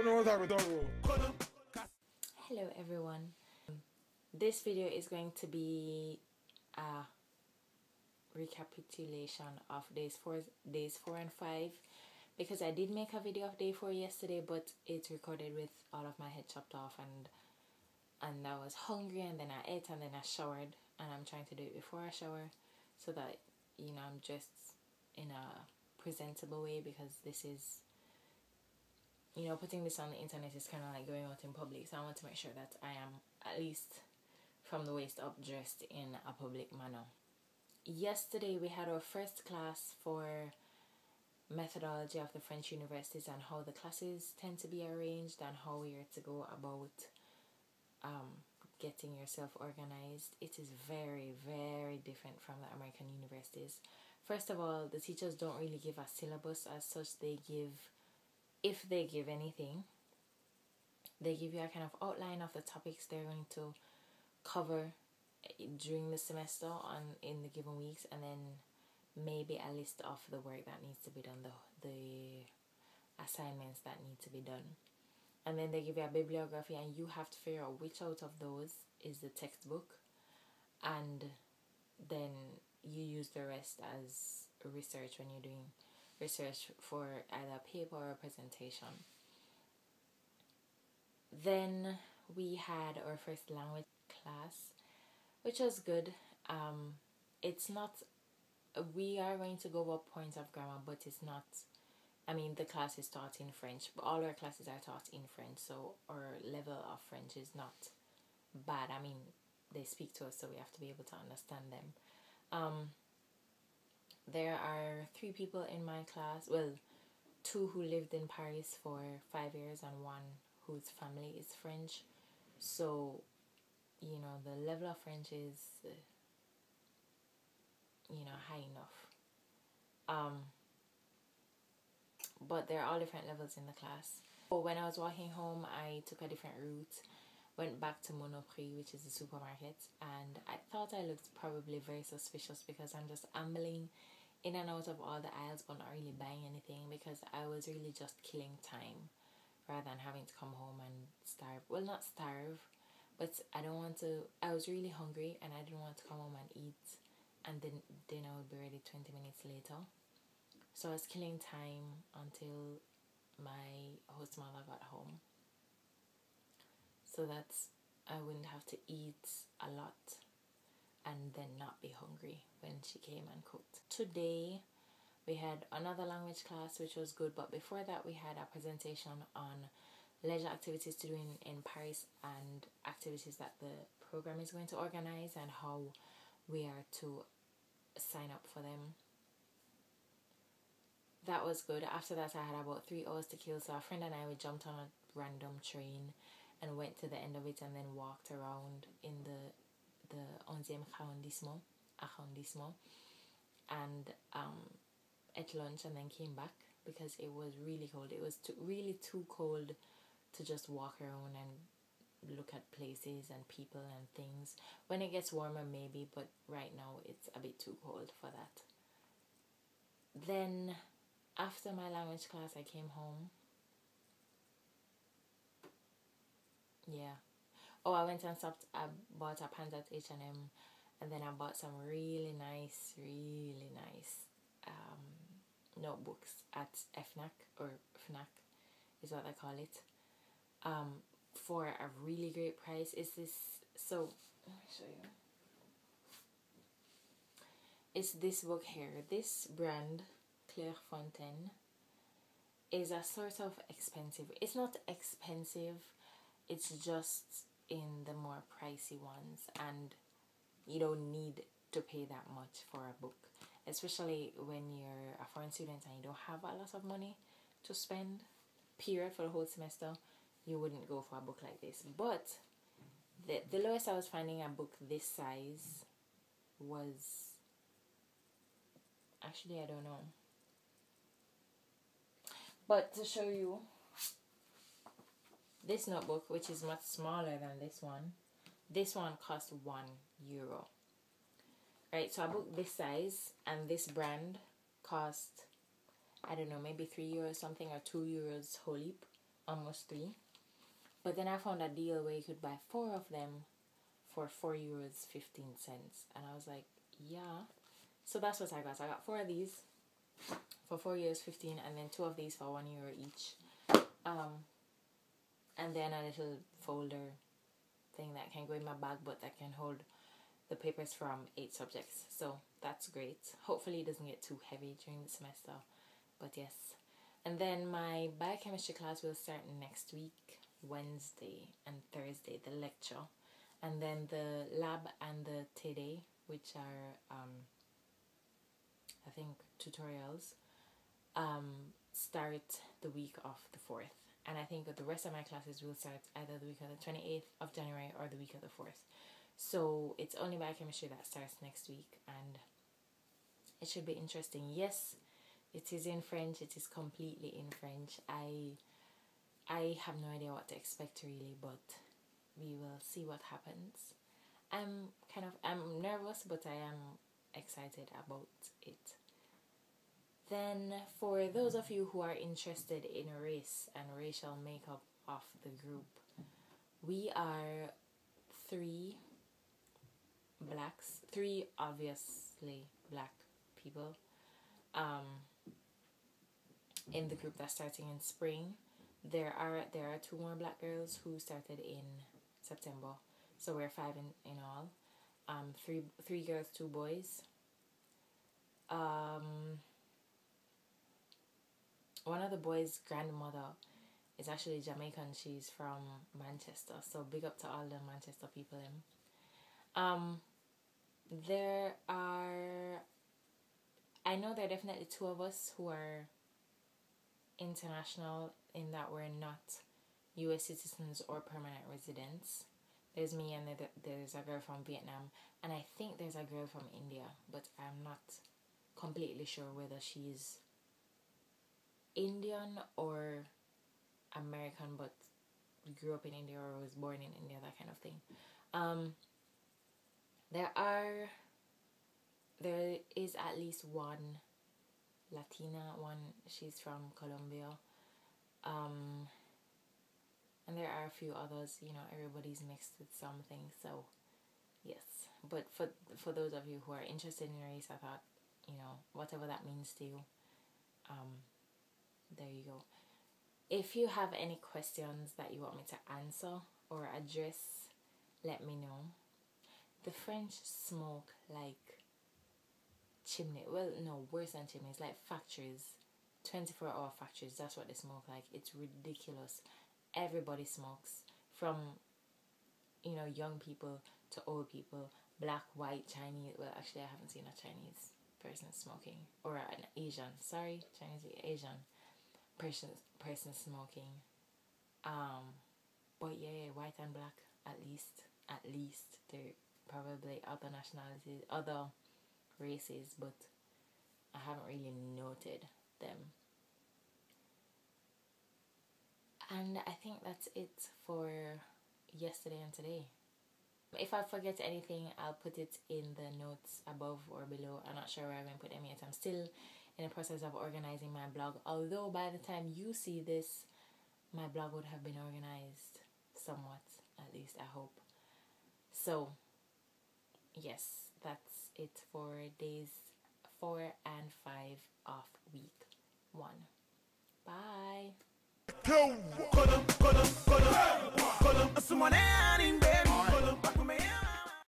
know what I'm talking about. Hello everyone. This video is going to be a recapitulation of days 4 and 5, because I did make a video of day 4 yesterday, but it's recorded with all of my head chopped off, and I was hungry, and then I ate, and then I showered, and I'm trying to do it before I shower so that, you know, I'm dressed in a presentable way, because this is, you know, putting this on the internet is kind of like going out in public, so I want to make sure that I am at least from the waist up dressed in a public manner. Yesterday we had our first class for methodology of the French universities and how the classes tend to be arranged and how we are to go about getting yourself organized. It is very, very different from the American universities. First of all, the teachers don't really give a syllabus as such. They give, if they give anything, they give you a kind of outline of the topics they're going to cover during the semester in the given weeks, and then maybe a list of the work that needs to be done, the assignments that need to be done. And then they give you a bibliography, and you have to figure out which out of those is the textbook, and then you use the rest as research when you're doing research for either a paper or a presentation. Then we had our first language class, which was good. It's not, we are going to go over points of grammar, but it's not, I mean, the class is taught in French, but all our classes are taught in French, so our level of French is not bad. I mean, they speak to us, so we have to be able to understand them. There are 3 people in my class, well, 2 who lived in Paris for 5 years and 1 whose family is French. So, you know, the level of French is, you know, high enough. But there are all different levels in the class. So when I was walking home, I took a different route, went back to Monoprix, which is the supermarket, and I thought I looked probably very suspicious because I'm just ambling in and out of all the aisles but not really buying anything, because I was really just killing time rather than having to come home and starve. Well, not starve, but I don't want to, I was really hungry and I didn't want to come home and eat and then dinner would be ready 20 minutes later. So I was killing time until my host mother got home, so that I wouldn't have to eat a lot and then not be hungry when she came and cooked. Today we had another language class, which was good, but before that we had a presentation on leisure activities to do in Paris and activities that the program is going to organize and how we are to sign up for them. That was good. After that I had about 3 hours to kill, so a friend and I, we jumped on a random train and went to the end of it and then walked around in the 11e arrondissement and ate lunch and then came back because it was really cold. It was really too cold to just walk around and look at places and people and things. When it gets warmer maybe, but right now it's a bit too cold for that. Then after my language class I came home. Yeah. Oh, I went and stopped, I bought a pants at H&M, and then I bought some really nice notebooks at FNAC, or FNAC is what I call it, for a really great price. Is this, so let me show you. It's this book here. This brand, Clairefontaine, is a sort of expensive. It's not expensive, it's just in the more pricey ones, and you don't need to pay that much for a book, especially when you're a foreign student and you don't have a lot of money to spend, period, for the whole semester. You wouldn't go for a book like this. But the lowest I was finding a book this size was, actually I don't know, but to show you, this notebook, which is much smaller than this one cost €1. Right, so a book this size and this brand cost, I don't know, maybe €3 something or €2 whole heap. almost 3. But then I found a deal where you could buy 4 of them for €4.15. And I was like, yeah. So that's what I got. I got 4 of these for €4.15, and then 2 of these for €1 each. And then a little folder thing that can go in my bag, but that can hold the papers from 8 subjects. So that's great. Hopefully it doesn't get too heavy during the semester. But yes. And then my biochemistry class will start next week, Wednesday and Thursday, the lecture. And then the lab and the TD, which are I think tutorials, start the week of the 4th. And I think that the rest of my classes will start either the week of the 28th of January or the week of the 4th. So it's only biochemistry that starts next week, and it should be interesting. Yes, it is in French. It is completely in French. I have no idea what to expect really, but we will see what happens. I'm nervous, but I am excited about it. Then for those of you who are interested in race and racial makeup of the group, we are 3 blacks, 3 obviously black people in the group that's starting in spring. There are 2 more black girls who started in September, so we're 5 in all. 3 girls, 2 boys. One of the boys' grandmother is actually Jamaican. She's from Manchester, so big up to all the Manchester people. I know there are definitely 2 of us who are international, in that we're not US citizens or permanent residents. There's me, and there's a girl from Vietnam, and I think there's a girl from India, but I'm not completely sure whether she's Indian or American, but grew up in India or was born in India, that kind of thing. There is at least 1 Latina, she's from Colombia, and there are a few others. Everybody's mixed with something. So yes, but for those of you who are interested in race, I thought, whatever that means to you, there you go. If you have any questions that you want me to answer or address, let me know. The French smoke like chimney. Well, no, worse than chimneys, like factories, 24-hour factories. That's what they smoke like. It's ridiculous. Everybody smokes, from young people to old people, black, white, Chinese. Well, actually, I haven't seen a Chinese person smoking, or an Asian. Sorry, Chinese, Asian person smoking. But yeah, white and black, at least. There probably other nationalities, other races, but I haven't really noted them. And I think that's it for yesterday and today. If I forget anything, I'll put it in the notes above or below. I'm not sure where I'm going to put them yet. I'm still in the process of organizing my blog, although by the time you see this, my blog would have been organized somewhat, at least I hope. So yes, that's it for days 4 and 5 of week 1. Bye. Someone else.